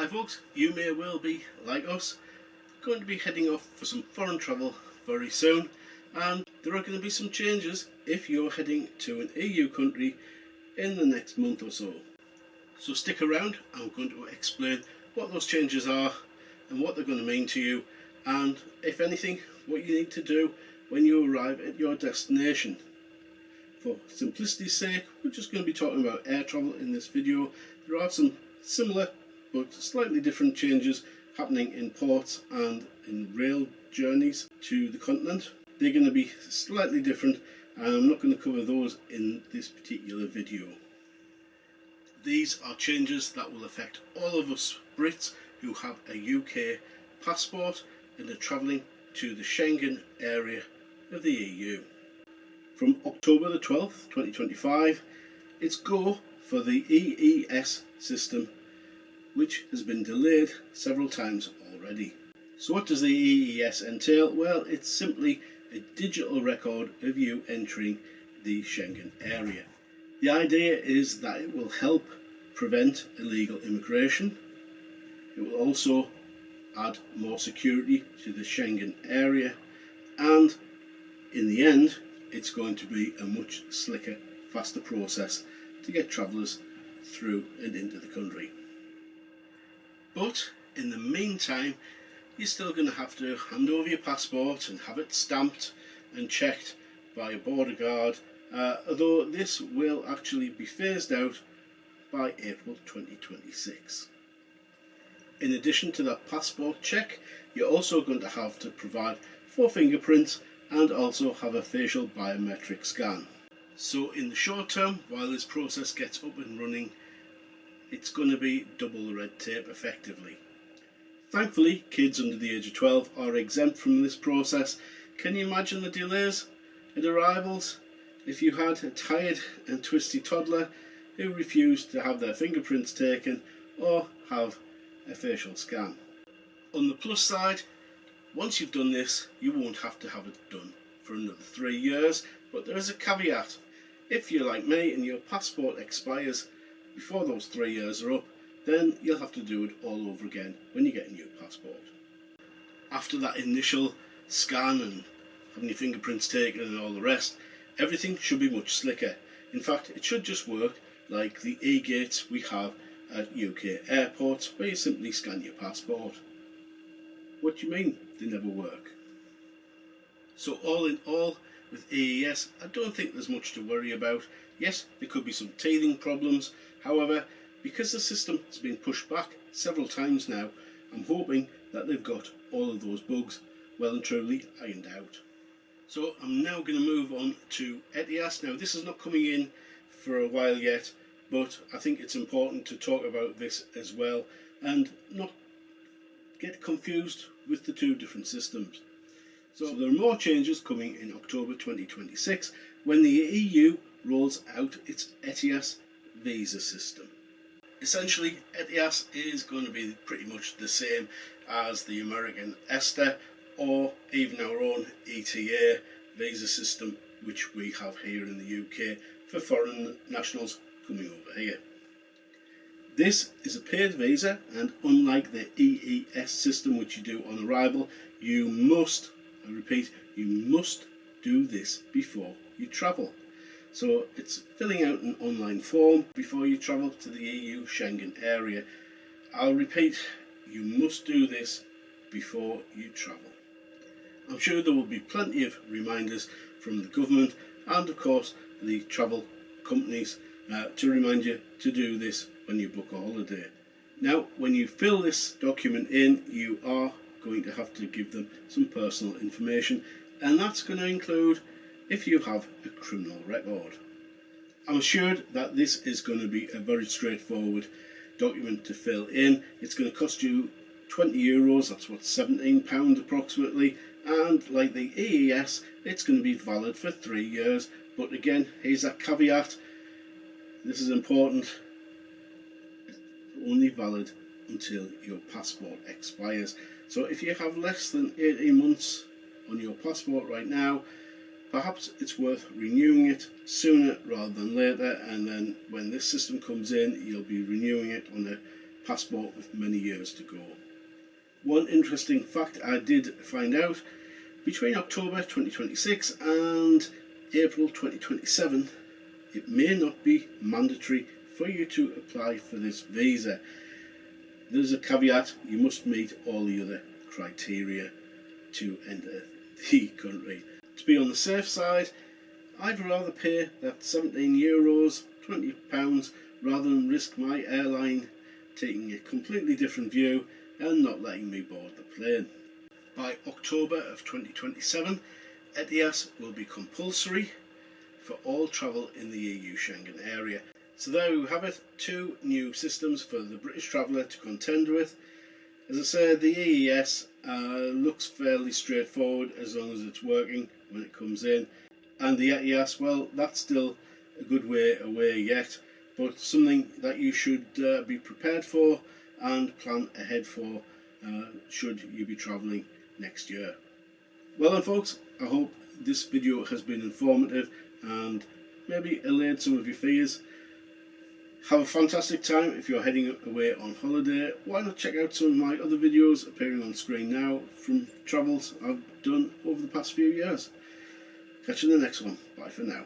folks, you may well be, like us, going to be heading off for some foreign travel very soon, and there are going to be some changes if you're heading to an EU country in the next month or so. So stick around, I'm going to explain what those changes are and what they're going to mean to you, and if anything, what you need to do when you arrive at your destination. For simplicity's sake, we're just going to be talking about air travel in this video. There are some similar but slightly different changes happening in ports and in rail journeys to the continent. They're going to be slightly different, and I'm not going to cover those in this particular video. These are changes that will affect all of us Brits who have a UK passport and are travelling to the Schengen Area of the EU. From October the 12th, 2025, it's go for the EES system, which has been delayed several times already. So what does the EES entail? Well, it's simply a digital record of you entering the Schengen area. The idea is that it will help prevent illegal immigration. It will also add more security to the Schengen area, and in the end it's going to be a much slicker, faster process to get travellers through and into the country. But in the meantime, you're still going to have to hand over your passport and have it stamped and checked by a border guard, although this will actually be phased out by April 2026. In addition to that passport check, you're also going to have to provide 4 fingerprints and also have a facial biometric scan. So in the short term, while this process gets up and running, it's going to be double the red tape effectively. Thankfully, kids under the age of 12 are exempt from this process. Can you imagine the delays at arrivals if you had a tired and twisty toddler who refused to have their fingerprints taken or have a facial scan? On the plus side, once you've done this, you won't have to have it done for another 3 years, but there is a caveat. If you're like me and your passport expires before those 3 years are up, then you'll have to do it all over again when you get a new passport. After that initial scan and having your fingerprints taken and all the rest, everything should be much slicker. In fact, it should just work like the e-gates we have at UK airports, where you simply scan your passport. What do you mean they never work? So all in all, with EES, I don't think there's much to worry about. Yes, there could be some teething problems. However, because the system has been pushed back several times now, I'm hoping that they've got all of those bugs well and truly ironed out. So I'm now going to move on to ETIAS. Now this is not coming in for a while yet, but I think it's important to talk about this as well and not get confused with the two different systems. So there are more changes coming in October 2026 when the EU rolls out its ETIAS visa system. Essentially, ETIAS is going to be pretty much the same as the American ESTA or even our own ETA visa system, which we have here in the UK for foreign nationals coming over here. This is a paid visa, and unlike the EES system which you do on arrival, you must, I repeat, you must do this before you travel. So it's filling out an online form before you travel to the EU Schengen area. I'll repeat, you must do this before you travel. I'm sure there will be plenty of reminders from the government and of course the travel companies to remind you to do this when you book a holiday. Now, when you fill this document in, you are going to have to give them some personal information, and that's going to include if you have a criminal record. I'm assured that this is going to be a very straightforward document to fill in. It's going to cost you €20, that's what, £17 approximately, and like the EES, it's going to be valid for 3 years. But again, here's that caveat, this is important, it's only valid until your passport expires. So if you have less than 18 months on your passport right now, perhaps it's worth renewing it sooner rather than later, and then when this system comes in, you'll be renewing it on a passport with many years to go. One interesting fact I did find out, between October 2026 and April 2027, it may not be mandatory for you to apply for this visa. There's a caveat: you must meet all the other criteria to enter the country. To be on the safe side, I'd rather pay that €17, £20, rather than risk my airline taking a completely different view and not letting me board the plane. By October of 2027, ETIAS will be compulsory for all travel in the EU Schengen Area. So there you have it, 2 new systems for the British traveller to contend with. As I said, the EES looks fairly straightforward as long as it's working when it comes in. And the ETIAS, well, that's still a good way away yet, but something that you should be prepared for and plan ahead for should you be travelling next year. Well then folks, I hope this video has been informative and maybe allayed some of your fears. Have a fantastic time if you're heading away on holiday. Why not check out some of my other videos appearing on screen now from travels I've done over the past few years. Catch you in the next one. Bye for now.